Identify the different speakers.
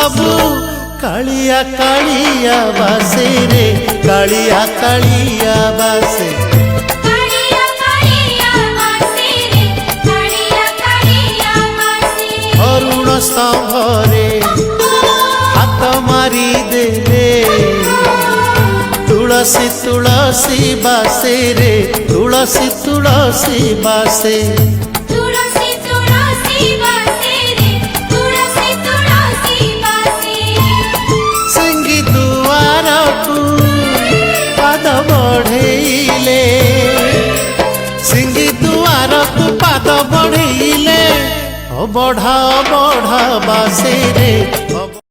Speaker 1: सबू कालिया कालिया बासे रे कालिया कालिया बासे अरुण स्तंभरे हाथ मारी देले तुलसी तुलसी बासे रे तुलसी तुलसी बासे सिंगी दुआर को पाद बढ़ेले सिंगी दुआर को पाद बढ़ेले बढ़ा बढ़ा बासे रे